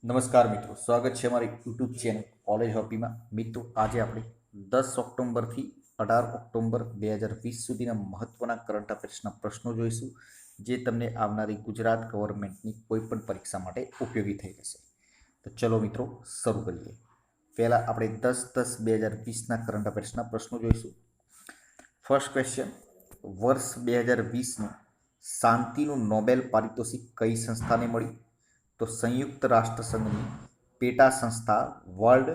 નમસ્કાર મિત્રો, સ્વાગત છે અમારી યુટ્યુબ ચેનલ કોલેજ હોપીમાં. મિત્રો, આજે આપણે 10 ઓક્ટોબરથી 18 ઓક્ટોબર 2020 સુધીના મહત્વના કરંટ અફેર્સના પ્રશ્નો જોઈશું, જે તમને આવનારી ગુજરાત ગવર્મેન્ટની કોઈપણ પરીક્ષા માટે ઉપયોગી થઈ જશે. તો ચલો મિત્રો, શરૂ કરીએ. પહેલાં આપણે 10-10-2020ના કરંટ અફેર્સના પ્રશ્નો જોઈશું. ફર્સ્ટ ક્વેશ્ચન: વર્ષ 2020નું શાંતિનું નોબેલ પારિતોષિક કઈ સંસ્થાને મળ્યું? તો સંયુક્ત રાષ્ટ્ર સંઘની પેટા સંસ્થા વર્લ્ડ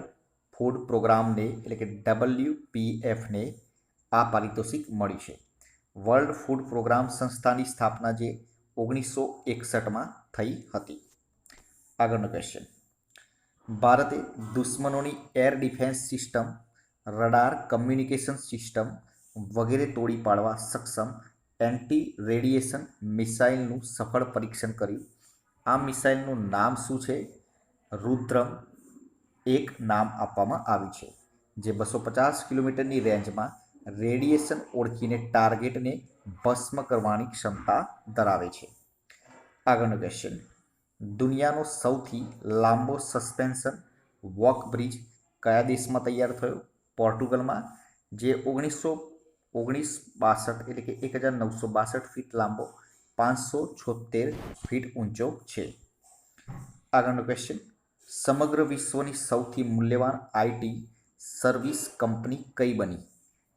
ફૂડ પ્રોગ્રામને એટલે કે WPFને આ પારિતોષિક મળ્યું છે. વર્લ્ડ ફૂડ પ્રોગ્રામ સંસ્થાની સ્થાપના જે 1961માં થઈ હતી. આગળનો ક્વેશ્ચન: ભારતે દુશ્મનોની air defence system, radar, communication system વગેરે તોડી પાડવા સક્ષમ એન્ટી રેડિયેશન મિસાઇલનું સફળ પરીક્ષણ કર્યું. આ મિસાઇલનું નામ શું છે? રુદ્રમ એક નામ આપવામાં આવ્યું છે, જે 250 કિલોમીટરની રેન્જમાં રેડિયેશન ઓળખીને ટાર્ગેટને ભસ્મ કરવાની ક્ષમતા ધરાવે છે. આગળનો ક્વેશ્ચન: દુનિયાનો સૌથી લાંબો સસ્પેન્શન વોક બ્રિજ કયા દેશમાં તૈયાર થયો? પોર્ટુગલમાં, જે 1962 એટલે કે 1962 ફીટ લાંબો, 576 ફીટ ઊંચો છે. આગળનો ક્વેશ્ચન: સમગ્ર વિશ્વની સૌથી મૂલ્યવાન આઈટી સર્વિસ કંપની કઈ બની?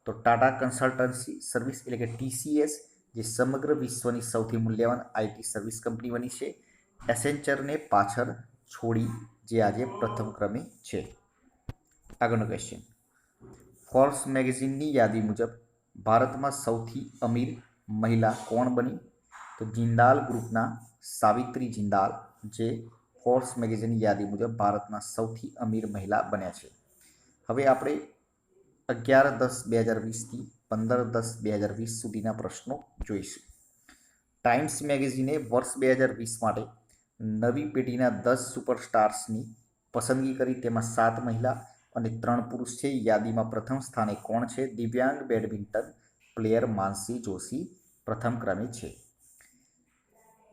તો ટાટા કન્સલ્ટન્સી સર્વિસ એટલે કે TCS, જે સમગ્ર વિશ્વની સૌથી મૂલ્યવાન આઈટી સર્વિસ કંપની બની છે. એસેન્ચરને પાછળ છોડી, જે આજે પ્રથમ ક્રમે છે. આગળનો ક્વેશ્ચન: ફોર્બ્સ મેગેઝિનની યાદી મુજબ ભારતમાં સૌથી અમીર મહિલા કોણ બની? તો જિંદાલ ગ્રુપના સાવિત્રી જિંદાલ, જે ફોર્બ્સ મેગેઝિનની યાદી મુજબ ભારતના સૌથી અમીર મહિલા બન્યા છે. હવે આપણે 11-10-2020થી 15-10-2020 સુધીના પ્રશ્નો જોઈશું. ટાઈમ્સ મેગેઝિને વર્ષ 2020 માટે નવી પેઢીના 10 સુપરસ્ટાર્સની પસંદગી કરી. તેમાં 7 મહિલા અને 3 પુરુષ છે. યાદીમાં પ્રથમ સ્થાને કોણ છે? દિવ્યાંગ બેડમિન્ટન પ્લેયર માનસી જોશી પ્રથમ ક્રમે છે.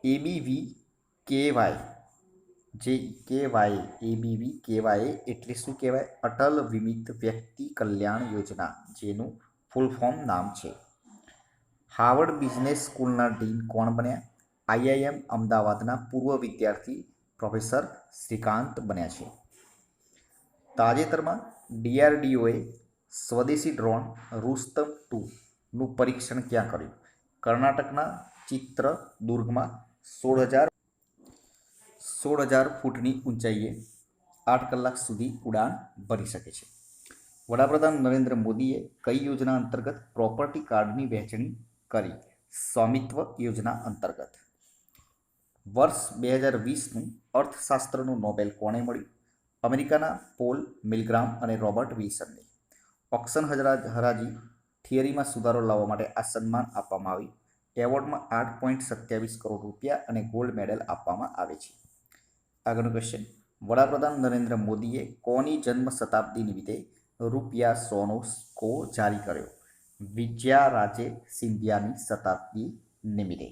ABVKY એટલે શું કહેવાય? અટલ વિમિત વ્યક્તિ કલ્યાણ યોજના, જેનું ફૂલ ફોર્મ નામ છે. હાર્વર્ડ બિઝનેસ સ્કૂલના ડીન કોણ બન્યા? IIM અમદાવાદના પૂર્વ વિદ્યાર્થી પ્રોફેસર શ્રીકાંત બન્યા છે. તાજેતરમાં DRDOએ સ્વદેશી ડ્રોન રુસ્તમ-2 નું પરીક્ષણ ક્યાં કર્યું? કર્ણાટકના ચિત્રદુર્ગમાં 16,000 ફૂટની ઊંચાઈએ 8 કલાક સુધી ઉડાન ભરી શકે છે. વડાપ્રધાન નરેન્દ્ર મોદીએ કઈ યોજના અંતર્ગત પ્રોપર્ટી કાર્ડની વહેંચણી કરી? સ્વામિત્વ યોજના અંતર્ગત. વર્ષ 2020નું અર્થશાસ્ત્રનું નોબેલ કોને મળ્યું? અમેરિકાના પોલ મિલગ્રામ અને રોબર્ટ વિલ્સનને. ઓક્શન હરાજી થિયરીમાં સુધારો લાવવા માટે આ સન્માન આપવામાં આવ્યું. એવોર્ડમાં 8.27 કરોડ રૂપિયા અને ગોલ્ડ મેડલ આપવામાં આવે છે. આગળનો ક્વેશ્ચન: વડાપ્રધાન નરેન્દ્ર મોદીએ કોની જન્મ શતાબ્દી નિમિત્તે ₹100નો સિક્કો જારી કર્યો? વિજયારાજે સિંધિયાની શતાબ્દી નિમિત્તે.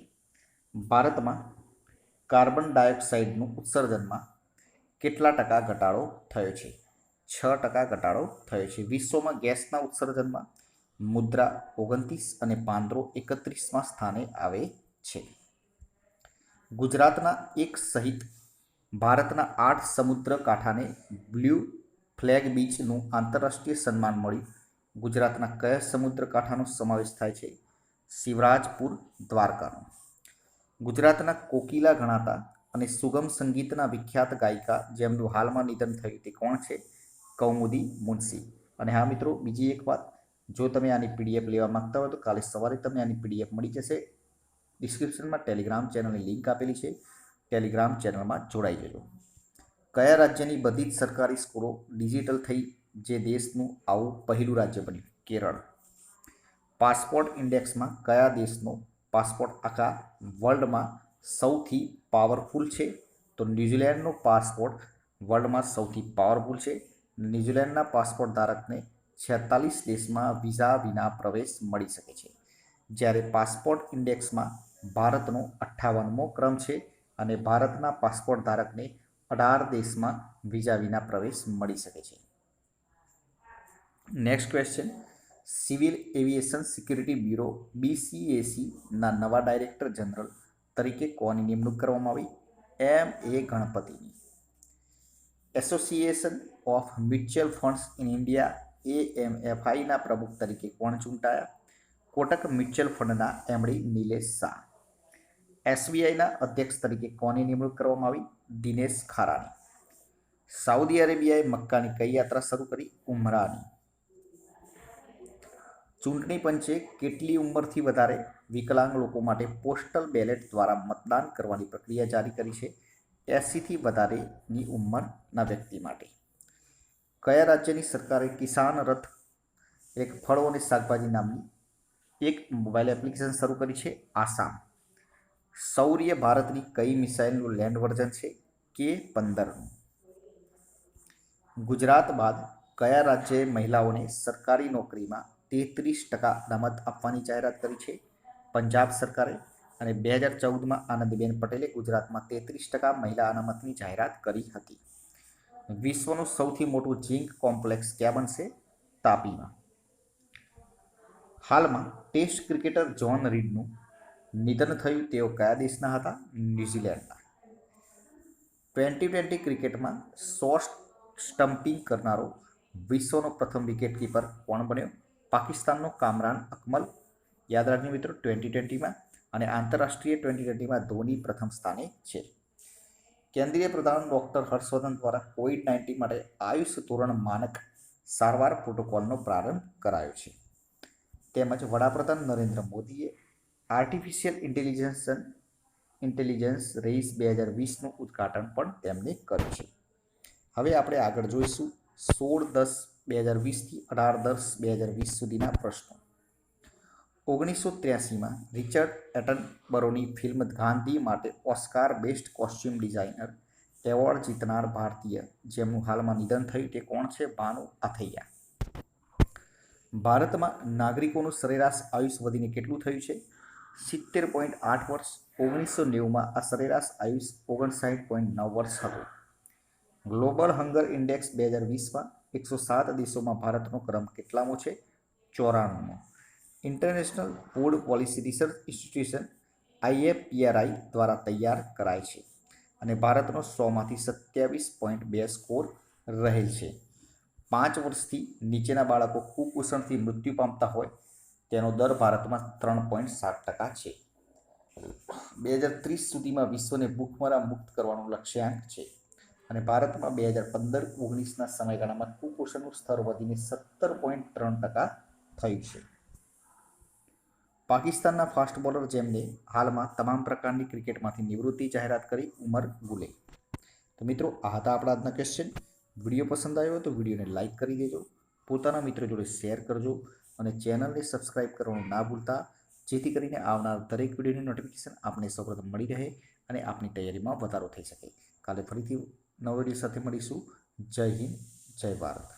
ભારતમાં કાર્બન ડાયોક્સાઇડનું ઉત્સર્જનમાં કેટલા ટકા ઘટાડો થયો છે? 6% ઘટાડો થયો છે. વિશ્વમાં ગેસના ઉત્સર્જનમાં મુદ્રા 29 અને પાંદરો 31મા સ્થાને આવે છે. ગુજરાતના એક સહિત ભારતના 8 સમુદ્ર કાંઠાને બ્લુ ફ્લેગ બીચનું આંતરરાષ્ટ્રીય સન્માન મળ્યું. ગુજરાતના કયા સમુદ્ર કાંઠાનો સમાવેશ થાય છે? શિવરાજપુર, દ્વારકાનો. ગુજરાતના કોકિલા ગણાતા અને સુગમ સંગીતના વિખ્યાત ગાયિકા જેમનું હાલમાં નિધન થયું તે કોણ છે? કૌમુદી મુનશી. અને હા મિત્રો, બીજી એક વાત, જો તમે આની PDF લેવા માંગતા હોય તો કાલે સવારે તમને આની PDF મળી જશે. ડિસ્ક્રિપ્શનમાં ટેલિગ્રામ ચેનલની લિંક આપેલી છે. ટેલિગ્રામ ચેનલમાં જોડાઈ જજો. કયા રાજ્યની બધી જ સરકારી સ્કૂલો ડિજિટલ થઈ, જે દેશનું આવું પહેલું રાજ્ય બન્યું? કેરળ. પાસપોર્ટ ઇન્ડેક્સમાં કયા દેશનો પાસપોર્ટ આખા વર્લ્ડમાં સૌથી પાવરફુલ છે? તો ન્યૂઝીલેન્ડનો પાસપોર્ટ વર્લ્ડમાં સૌથી પાવરફુલ છે. ન્યૂઝીલેન્ડના પાસપોર્ટ ધારકને 46 દેશમાં વિઝા વિના પ્રવેશ મળી શકે છે. જ્યારે પાસપોર્ટ ઇન્ડેક્સમાં ભારતનો 58મો ક્રમ છે અને ભારતના પાસપોર્ટ ધારકને 18 દેશમાં વિઝા વિના પ્રવેશ મળી શકે છે. Next question, civil aviation security bureau BCACના નવા ડાયરેક્ટર જનરલ તરીકે કોની નિમણૂક કરવામાં આવી? M.A. ગણપતિની. Association of mutual funds in India AMFIના પ્રમુખ તરીકે કોણ ચૂંટાયા? કોટક મ્યુચ્યુઅલ ફંડના MD નિલેશ શાહ. SBIના અધ્યક્ષ તરીકે કોની નિમણૂક કરવામાં આવી? દિનેશ ખારાની. સાઉદી અરેબિયાએ મક્કાની કઈ યાત્રા શરૂ કરી? ઉમરાની. ચૂંટણી પંચે કેટલી ઉંમરથી વધારે વિકલાંગ લોકો માટે પોસ્ટલ બેલેટ દ્વારા મતદાન કરવાની પ્રક્રિયા જારી કરી છે? 80થી વધારેની ઉંમરના વ્યક્તિ માટે. કયા રાજ્યની સરકારે કિસાન રથ એક ફળો અને શાકભાજી નામની એક મોબાઈલ એપ્લિકેશન શરૂ કરી છે? આસામ. સૌર્ય ભારતની કઈ મિસાઇલનું લેન્ડ વર્ઝન છે? K-15નું. ગુજરાત બાદ કયા રાજ્યએ મહિલાઓને સરકારી નોકરીમાં 33% અનામત આપવાની જાહેરાત કરી છે? પંજાબ સરકારે. અને 2014માં આનંદીબેન પટેલે ગુજરાતમાં 33% મહિલા અનામતની જાહેરાત કરી હતી. વિશ્વનું સૌથી મોટું ઝિંક કોમ્પ્લેક્સ ક્યાં બનશે? તાપીમાં. હાલમાં ટેસ્ટ ક્રિકેટર જ્હોન રીડનું નિધન થયું. તેઓ કયા દેશના હતા? ન્યૂઝીલેન્ડના. 2020 ક્રિકેટમાં 100 સ્ટમ્પિંગ કરનારો વિશ્વનો પ્રથમ વિકેટકીપર કોણ બન્યો? પાકિસ્તાનનો કામરાન અકમલ. યાદ રાખજો મિત્રો, 2020માં અને આંતરરાષ્ટ્રીય 2020માં ધોની પ્રથમ સ્થાને છે. કેન્દ્રીય પ્રધાન ડોક્ટર હર્ષવર્ધન દ્વારા COVID-19 માટે આયુષ ધોરણ માનક સારવાર પ્રોટોકોલનો પ્રારંભ કરાયો છે. તેમજ વડાપ્રધાન નરેન્દ્ર મોદીએ આર્ટિફિશિયલ ઇન્ટેલિજન્સ રેસ 2020નું ઉદ્ઘાટન પણ તેમને કર્યું છે. હવે આપણે આગળ જોઈશું 16/10/2020થી 18/10/2020 સુધીના પ્રશ્નો. 1983માં રિચર્ડ એટનબરોની ફિલ્મ ગાંધી માટે Oscar best costume designer award જીતનાર ભારતીય જેમનું હાલમાં નિધન થયું તે કોણ છે? ભાનુ આથૈયા. ભારતમાં નાગરિકોનું સરેરાશ આયુષ્ય વધીને કેટલું થયું છે? 70.8 વર્ષ. 1990માં આ સરેરાશ આયુષ્ય 59.9 વર્ષ હતું. ગ્લોબલ હંગર ઇન્ડેક્સ 2020માં 107 દેશોમાં ભારતનો ક્રમ કેટલામો છે? 94મો. International food policy research institution IFPRI દ્વારા તૈયાર કરાય છે અને ભારતનો 100માંથી 27.2 સ્કોર રહેલ છે. 5 વર્ષથી નીચેના બાળકો કુપોષણથી મૃત્યુ પામતા હોય તેનો દર ભારતમાં 3.7% છે. 2030 સુધીમાં વિશ્વને ભૂખમરા મુક્ત કરવાનું લક્ષ્યાંક છે અને ભારતમાં 2015-19ના સમયગાળામાં કુપોષણનું સ્તર વધીને 17.3% થયું છે. પાકિસ્તાનના ફાસ્ટ બોલર જેમને હાલમાં તમામ પ્રકારની ક્રિકેટમાંથી નિવૃત્તિ જાહેરાત કરી? ઉમર ગુલે. તો મિત્રો, આ હતા આપણા આજના ક્વેશ્ચન. વિડીયો પસંદ આવ્યો તો વિડીયોને લાઇક કરી દેજો, પોતાના મિત્રો જોડે શેર કરજો અને ચેનલને સબસ્ક્રાઇબ કરવાનું ના ભૂલતા, જેથી કરીને આવનાર દરેક વિડીયોની નોટિફિકેશન આપને સૌપ્રથમ મળી રહે અને આપની તૈયારીમાં વધારો થઈ શકે. કાલે ફરીથી નવા વિડીયો સાથે મળીશું. જય હિન્દ, જય ભારત.